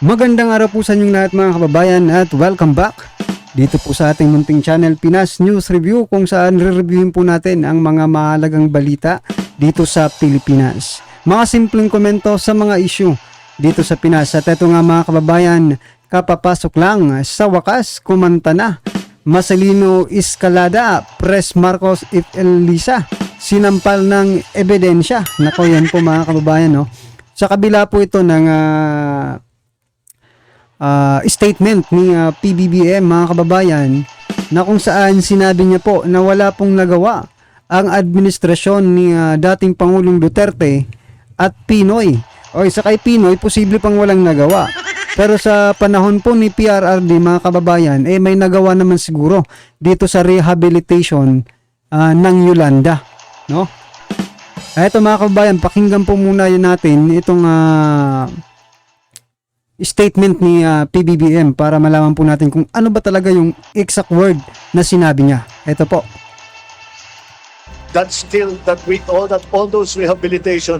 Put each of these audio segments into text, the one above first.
Magandang araw po sa inyong lahat mga kababayan at welcome back dito po sa ating munting channel Pinas News Review, kung saan re-reviewin po natin ang mga mahalagang balita dito sa Pilipinas. Mga simpleng komento sa mga issue dito sa Pinas. At eto nga mga kababayan, kapapasok lang, sa wakas kumanta na. Marcelino Escalada, Pres Marcos if Elisa, sinampal ng ebidensya. Nako, yan po mga kababayan, no? Sa kabila po ito ng statement ni PBBM mga kababayan, na kung saan sinabi niya po na wala pong nagawa ang administrasyon ni dating Pangulong Duterte at Pinoy. O isa kay Pinoy, posible pang walang nagawa. Pero sa panahon po ni PRRD mga kababayan, may nagawa naman siguro dito sa rehabilitation ng Yolanda, no? Ito mga kababayan, pakinggan po muna natin itong statement ni PBBM para malaman po natin kung ano ba talaga yung exact word na sinabi niya. Ito po. That's still that with all those rehabilitation,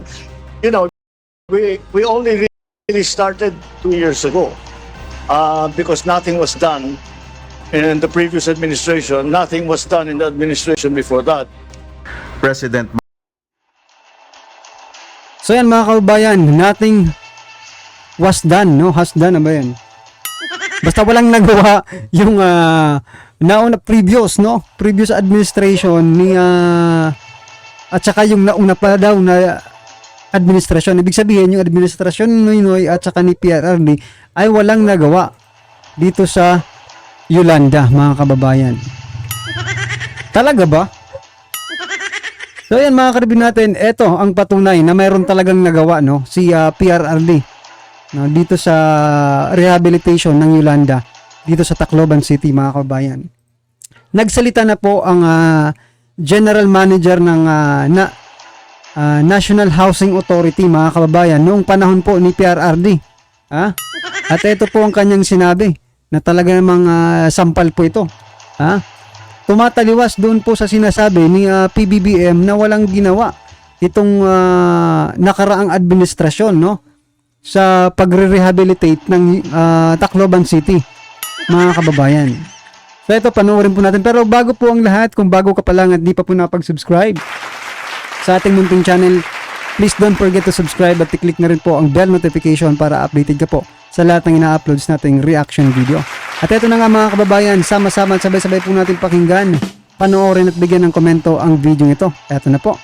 we only really started 2 years ago because nothing was done in the previous administration. Nothing was done in the administration before that. President. So yan mga kababayan, nothing was done, no? Has done na ba yan? Basta walang nagawa yung nauna previous, no? Previous administration ni at saka yung nauna pa daw na administrasyon. Ibig sabihin yung administrasyon ni Noy at saka ni PRRD ay walang nagawa dito sa Yolanda mga kababayan. Talaga ba? So yan mga karibin natin, eto ang patunay na mayroon talagang nagawa, no? Si PRRD, no? Dito sa rehabilitation ng Yolanda dito sa Tacloban City mga kababayan. Nagsalita na po ang General Manager ng National Housing Authority mga kababayan noong panahon po ni PRRD. At ito po ang kanyang sinabi na talaga namang sampal po ito. Tumataliwas doon po sa sinasabi ni PBBM na walang ginawa itong nakaraang administrasyon, no, sa pagre-rehabilitate ng Tacloban City mga kababayan. So ito, panoorin po natin. Pero bago po ang lahat, kung bago ka pa lang at di pa po napag-subscribe sa ating munting channel, please don't forget to subscribe at i-click na rin po ang bell notification para updated ka po sa lahat ng ina-uploads nating reaction video. At ito na nga mga kababayan, sama-sama at sabay-sabay po natin pakinggan, panoorin at bigyan ng komento ang video ito. Ito na po.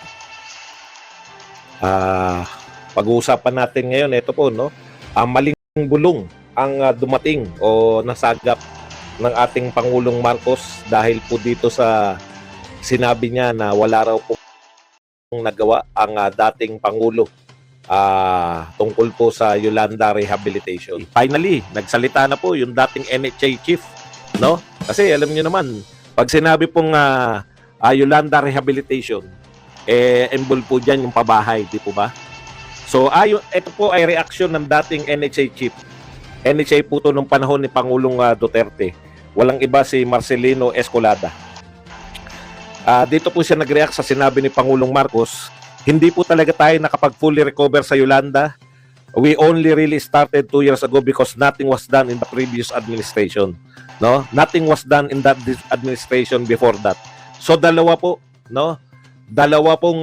Pag-uusapan natin ngayon, ito po, no? Maling bulong ang dumating o nasagap ng ating Pangulong Marcos dahil po dito sa sinabi niya na wala raw po nagawa ang dating Pangulo tungkol po sa Yolanda Rehabilitation. Finally, nagsalita na po yung dating NHA chief, no? Kasi alam niyo naman, pag sinabi pong Yolanda Rehabilitation, involved po dyan yung pabahay, di po ba? So, ito po ay reaksyon ng dating NHA chief. NHA po to nung panahon ni Pangulong Duterte. Walang iba si Marcelino Escalada. Dito po siya nag-react sa sinabi ni Pangulong Marcos. Hindi po talaga tayo nakapag-fully recover sa Yolanda. We only really started 2 years ago because nothing was done in the previous administration. No? Nothing was done in that administration before that. So dalawa po, no? Dalawa pong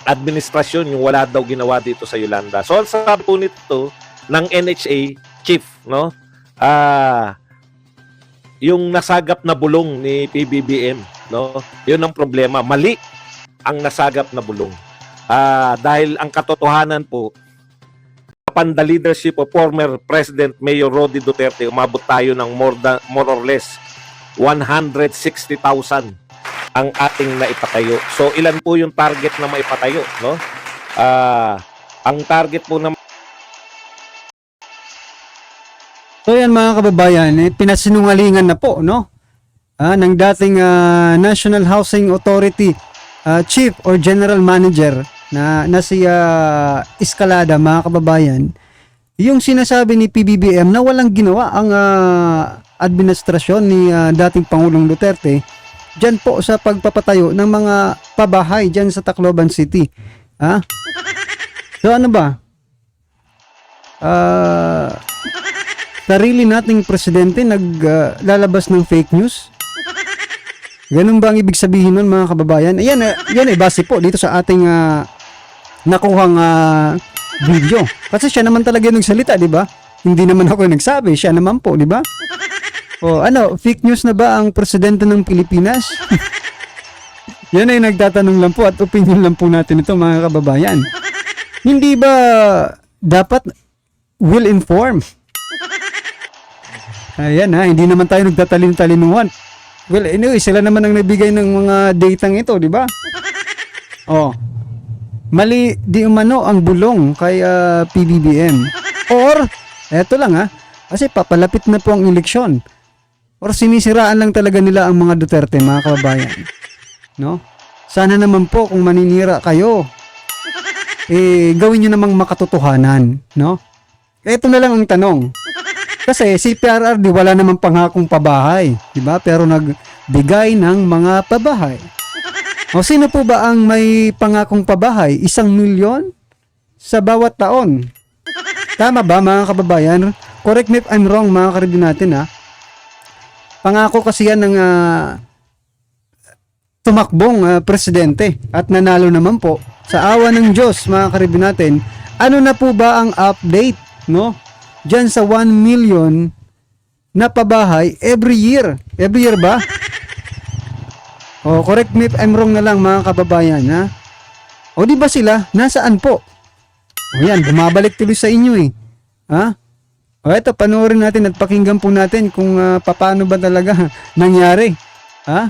administrasyon yung wala daw ginawa dito sa Yolanda. So sabi po nito ng NHA chief, no? Yung nasagap na bulong ni PBBM, no? Yun ang problema. Mali ang nasagap na bulong. Dahil ang katotohanan po, upon the leadership of former President Mayor Rody Duterte, umabot tayo ng more or less 160,000 ang ating naipatayo. So ilan po yung target na maipatayo, no? Ang target po na So yan mga kababayan, pinasinungalingan na po, no? Ng dating National Housing Authority Chief or General Manager na si Escalada mga kababayan. Yung sinasabi ni PBBM na walang ginawa ang administrasyon ni dating Pangulong Duterte dyan po sa pagpapatayo ng mga pabahay dyan sa Tacloban City. So ano ba? sarili nating presidente naglalabas ng fake news? Ganun ba ang ibig sabihin nun, mga kababayan? Ayan, yan base po dito sa ating nakuhang video. Kasi siya naman talaga yung nagsalita, di ba? Hindi naman ako yung nagsabi, siya naman po, di ba? O ano, fake news na ba ang presidente ng Pilipinas? Yan ay nagtatanong lang po at opinion lang po natin ito, mga kababayan. Hindi ba dapat will inform? Ayan hindi naman tayo nagtatalin-talinuhan. Well, anyway, sila naman ang nagbigay ng mga datang ito, di ba? Oh, mali di umano ang bulong kay PBBM. Or, eto lang kasi papalapit na po ang eleksyon. Or sinisiraan lang talaga nila ang mga Duterte, mga kababayan. No? Sana naman po kung maninira kayo, gawin nyo namang makatotohanan, no? Ito na lang ang tanong. Kasi si PRRD wala namang pangakong pabahay, di ba? Pero nagbigay ng mga pabahay. O sino po ba ang may pangakong pabahay? 1 milyon sa bawat taon. Tama ba, mga kababayan? Correct me if I'm wrong, mga karibin natin Pangako kasi yan ng tumakbong presidente at nanalo naman po sa awa ng Diyos, mga karibin natin. Ano na po ba ang update, no? Diyan sa 1 million na pabahay every year. Every year ba? O, correct me if I'm wrong na lang, mga kababayan, O, di ba sila? Nasaan po? O yan, bumabalik tuloy sa inyo O, eto, panoorin natin at pakinggan po natin kung paano ba talaga nangyari. Na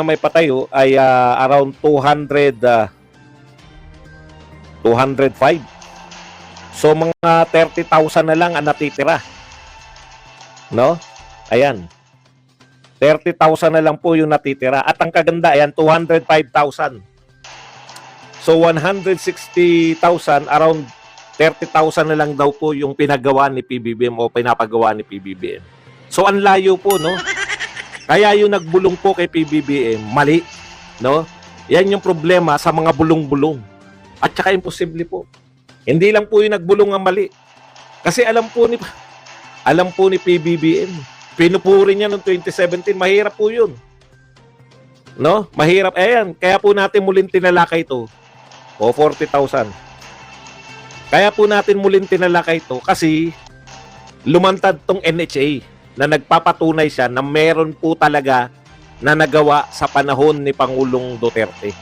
may patayo ay around 205. So mga 30,000 na lang ang natitira. No? Ayan. 30,000 na lang po yung natitira. At ang kaganda, ayan, 205,000. So 160,000, around 30,000 na lang daw po yung pinagawa ni PBBM o pinapagawa ni PBBM. So ang layo po, no? Kaya yung nagbulong po kay PBBM, mali, no? Yan yung problema sa mga bulong-bulong. At saka imposible po. Hindi lang po yung nagbulong ang mali. Kasi alam po ni PBBM. Pinupuri niya noong 2017, mahirap po yun. No? Mahirap. Ayan, kaya po natin muling tinalakay ito. O 40,000. Kaya po natin muling tinalakay ito kasi lumantad tong NHA na nagpapatunay siya na meron po talaga na nagawa sa panahon ni Pangulong Duterte.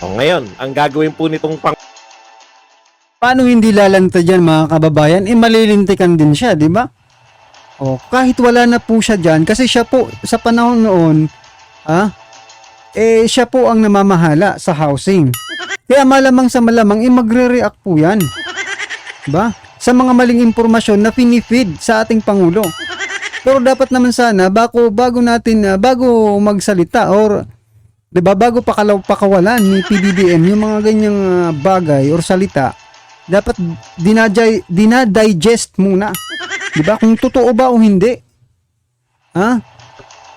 O ngayon, ang gagawin po nitong Paano hindi lalantad yan, mga kababayan? Malilintikan din siya, di ba? O, kahit wala na po siya dyan, kasi siya po, sa panahon noon, siya po ang namamahala sa housing. Kaya malamang sa malamang, magre-react po yan. Diba? Sa mga maling impormasyon na pinifeed sa ating Pangulo. Pero dapat naman sana, bago magsalita, or, diba, bago pakawalan ni PBBM, yung mga ganyang bagay or salita, dapat dinadigest muna. Diba? Kung totoo ba o hindi.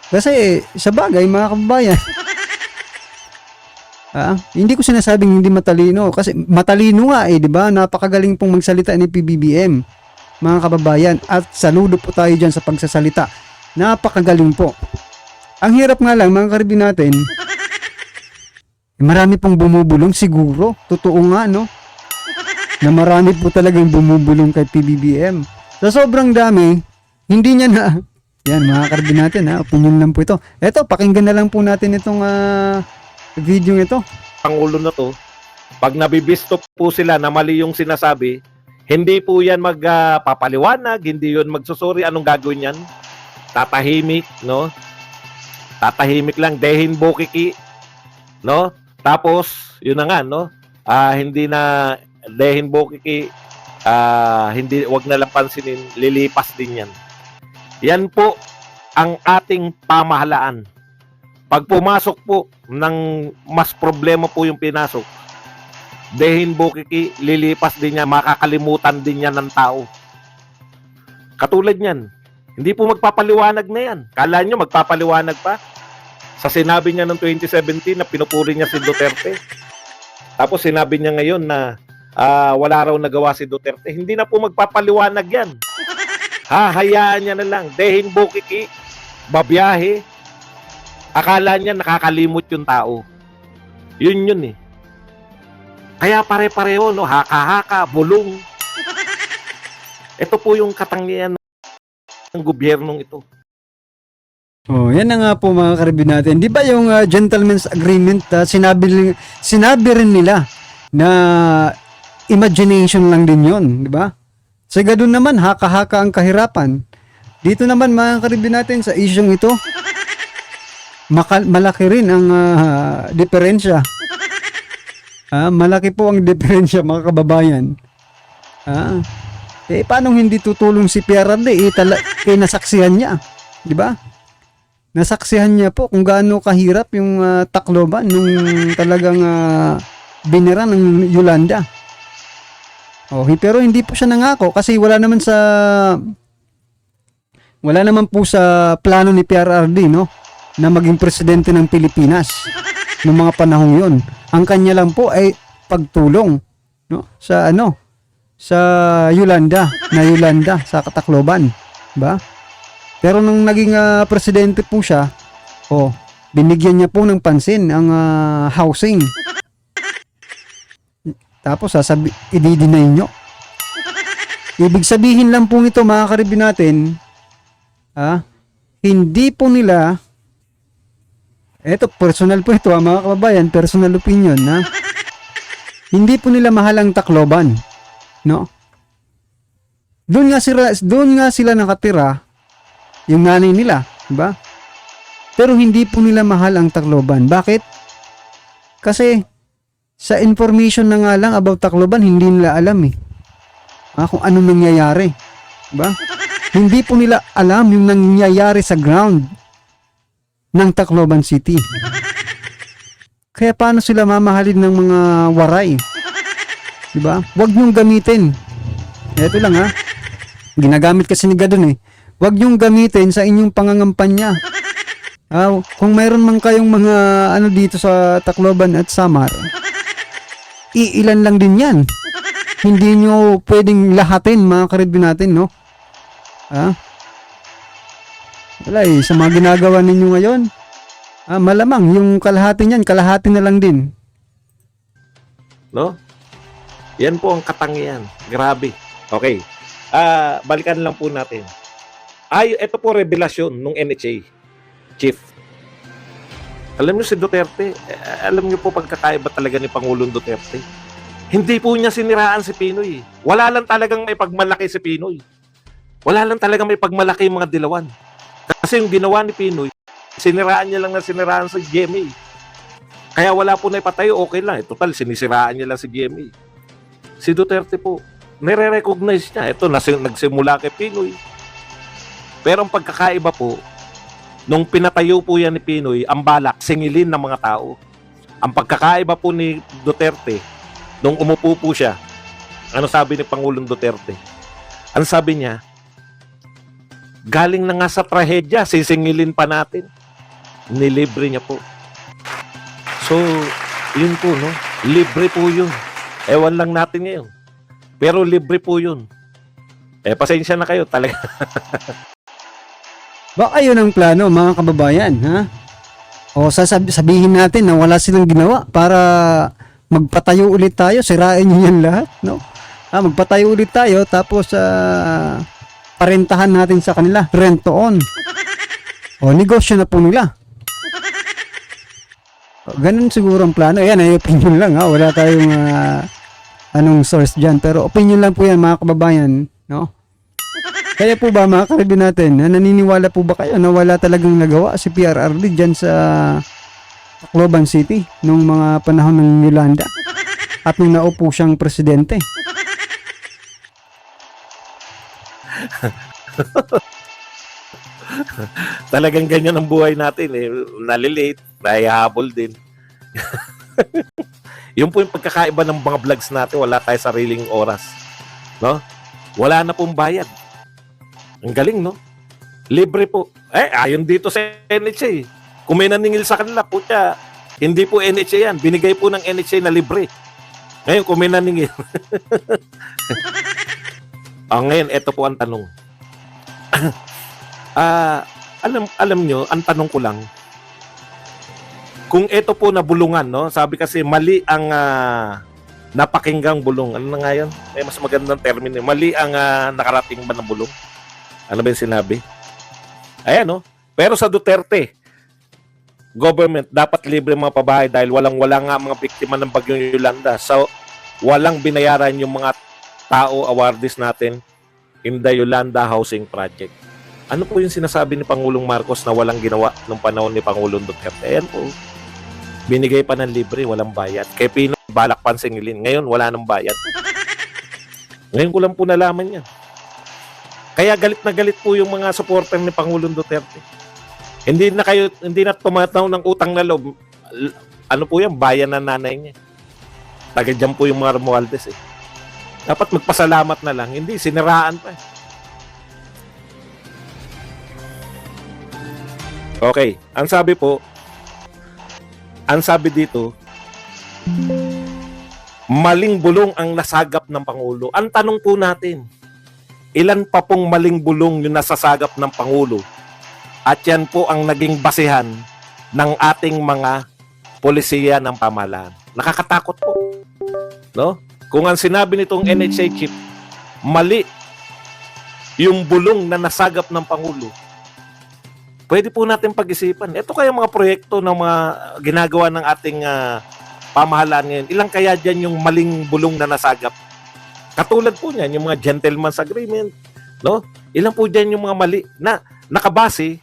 Kasi sa bagay, mga kababayan, hindi ko sinasabing hindi matalino. Kasi matalino nga diba? Napakagaling pong magsalita ni PBBM, mga kababayan. At saludo po tayo dyan sa pagsasalita. Napakagaling po. Ang hirap nga lang, mga karibin natin, marami pong bumubulong siguro. Totoo nga, no? Na marami po talagang bumubulong kay PBBM. Sa sobrang dami, hindi niya na, yan mga karibin natin, opinion lang po ito. Eto, pakinggan na lang po natin itong video ito. Pangulo na to, pag nabibisto po sila na mali yung sinasabi, hindi po yan magpapaliwanag, hindi yun magsusuri. Anong gagawin yan? Tatahimik, no? Tatahimik lang, dehin bokiki, no? Tapos, yun na nga, no? Hindi na dehin bokiki, wag na lang pansinin, lilipas din yan. Yan po ang ating pamahalaan. Pag pumasok po ng mas problema po yung pinasok, dehin bokiki, lilipas din yan, makakalimutan din yan ng tao. Katulad yan, hindi po magpapaliwanag na yan. Kala nyo magpapaliwanag pa? Sa sinabi niya noong 2017 na pinupuri niya si Duterte. Tapos sinabi niya ngayon na wala raw nagawa si Duterte. Hindi na po magpapaliwanag yan. Hahayaan niya na lang. Dehin bukiki, babiyahe. Akala niya nakakalimot yung tao. Yun eh. Kaya pare-pareho, no? Haka-haka, bulong. Ito po yung katangian ng gobyernong ito. Oh, yan na nga po mga karibin natin. Di ba yung gentleman's agreement, sinabi rin nila na imagination lang din yon, di ba? Sa ganun naman, haka-haka ang kahirapan. Dito naman mga karibin natin sa isyong ito, malaki rin ang diferensya. Malaki po ang diferensya mga kababayan. Paano hindi tutulong si PRRD? Nasaksihan niya, di ba? Nasaksihan niya po kung gaano kahirap yung Tacloban nung talagang binira ng Yolanda. Pero hindi po siya nangako kasi wala naman po sa plano ni PRRD, no, na maging presidente ng Pilipinas noong mga panahong yon. Ang kanya lang po ay pagtulong, no, sa Yolanda sa Tacloban, ba? Pero nung naging presidente po siya, binigyan niya po ng pansin ang housing. Tapos i-deny nyo. Ibig sabihin lang po nito mga karibin natin, hindi po nila, eto personal po ito mga kababayan, personal opinion, hindi po nila mahal ang Tacloban, no? Doon nga sila nakatira, yung nanay nila, diba? Pero hindi po nila mahal ang Tacloban. Bakit? Kasi sa information na nga lang about Tacloban, hindi nila alam kung ano nangyayari. Diba? Hindi po nila alam yung nangyayari sa ground ng Tacloban City. Kaya paano sila mamahalin ng mga waray? Diba? Huwag niyong gamitin. Ito lang ginagamit kasi ni Gadon Huwag niyong gamitin sa inyong pangangampanya. Kung mayroon man kayong mga dito sa Tacloban at Samar, iilan lang din yan. Hindi nyo pwedeng lahatin mga karibin natin, no? Wala sa mga ginagawa ninyo ngayon, malamang yung kalahati niyan, kalahati na lang din. No? Yan po ang katangian. Grabe. Okay. Balikan lang po natin. Ito po revelasyon nung NHA chief. Alam niyo si Duterte, alam niyo po pagkakaiba talaga ni Pangulong Duterte. Hindi po niya siniraan si Pinoy. Wala lang talagang may pagmalaki si Pinoy. Wala lang talagang may pagmalaki yung mga dilawan. Kasi yung ginawa ni Pinoy, siniraan niya lang na siniraan si GMA. Kaya wala po na ipatayo, okay lang. Total, sinisiraan niya lang si GMA. Si Duterte po, nire-recognize niya. Ito, nagsimula kay Pinoy. Pero ang pagkakaiba po, nung pinatayo po yan ni Pinoy, ang balak, singilin ng mga tao. Ang pagkakaiba po ni Duterte, nung umupo po siya, ano sabi ni Pangulong Duterte? Ang sabi niya, galing na nga sa trahedya, sisingilin pa natin. Nilibre niya po. So, yun po, no? Libre po yun. Ewan lang natin ngayon. Pero libre po yun. Pasensya na kayo talaga. Baka yun ang plano mga kababayan, O sabihin natin na wala silang ginawa para magpatayo ulit tayo, sirain nyo yan lahat, no? Magpatayo ulit tayo tapos parentahan natin sa kanila, rent to own. Negosyo na po nila. Ganun siguro ang plano. Yan ay opinion lang wala tayong anong source dyan, pero opinion lang po yan mga kababayan, no? Kaya po ba mga karibin natin, naniniwala po ba kayo na wala talagang nagawa si PRRD dyan sa Tacloban City nung mga panahon ng Yolanda at nung naupo siyang presidente? Talagang ganyan ang buhay natin nalilate, nahihabol din. Yun po yung pagkakaiba ng mga vlogs natin, wala tayo sariling oras, no? Wala na pong bayad. Ang galing, no? Libre po. Ayon dito sa NHA. Kung may naningil sa kanila, putya, hindi po NHA yan. Binigay po ng NHA na libre. Ngayon, kung may naningil. Ngayon, ito po ang tanong. Alam nyo, ang tanong ko lang, kung ito po na bulungan, no? Sabi kasi mali ang napakinggang bulong. Ano na nga yun? May mas magandang termino. Mali ang nakarating ba ng bulong? Ano ba yung sinabi? Ayan, no? Pero sa Duterte, government, dapat libre mga pabahay dahil walang-wala nga mga biktima ng Bagyong Yolanda. So, walang binayaran yung mga tao, awardees natin in the Yolanda Housing Project. Ano po yung sinasabi ni Pangulong Marcos na walang ginawa nung panahon ni Pangulong Duterte? Ayan po. Binigay pa ng libre, walang bayad. Kay Pino, balak pansingilin. Ngayon, wala nang bayad. Ngayon ko lang po nalaman yan. Kaya galit na galit po yung mga supporter ni Pangulong Duterte. Hindi na tumataw ng utang na loob. Ano po yan? Bayan na nanay niya. Taga dyan po yung mga Romualdez eh. Dapat magpasalamat na lang. Hindi, siniraan pa eh. Okay, ang sabi dito, maling bulong ang nasagap ng Pangulo. Ang tanong po natin, ilan pa pong maling bulong yung nasasagap ng Pangulo? At yan po ang naging basihan ng ating mga polisiya ng pamahalaan. Nakakatakot po. No? Kung ang sinabi nitong NHA chief, mali yung bulong na nasagap ng Pangulo, pwede po natin pag-isipan. Ito kaya mga proyekto ng mga ginagawa ng ating pamahalaan ngayon. Ilang kaya dyan yung maling bulong na nasagap? Katulad po niyan, yung mga gentleman's agreement. No? Ilang po dyan yung mga mali na nakabase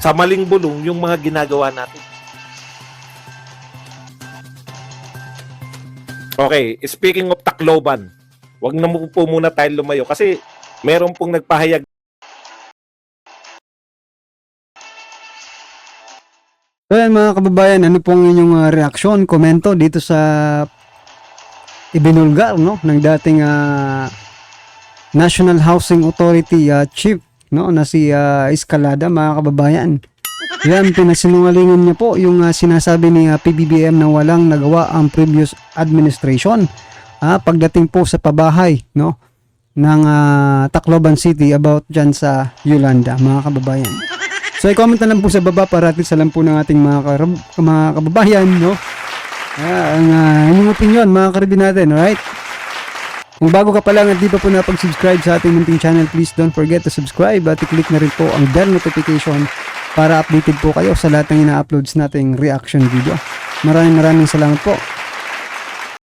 sa maling bulong yung mga ginagawa natin. Okay, speaking of Tacloban, wag na po muna tayo lumayo kasi meron pong nagpahayag. So yan mga kababayan, ano pong inyong reaksyon, komento dito sa ibinulgar no ng dating National Housing Authority chief no na si Escalada, mga kababayan. Yan, pinasinungalingan niya po yung sinasabi ni PBBM na walang nagawa ang previous administration pagdating po sa pabahay no ng Tacloban City about dyan sa Yolanda, mga kababayan. So i-comment na lang po sa baba para at least alam po ng ating mga kababayan no ang inyong opinion, mga karibin natin, alright? Kung bago ka pa lang at di pa po napag-subscribe sa ating munting channel, please don't forget to subscribe at i-click na rin po ang bell notification para updated po kayo sa lahat ng ina-uploads nating reaction video. Maraming salamat po.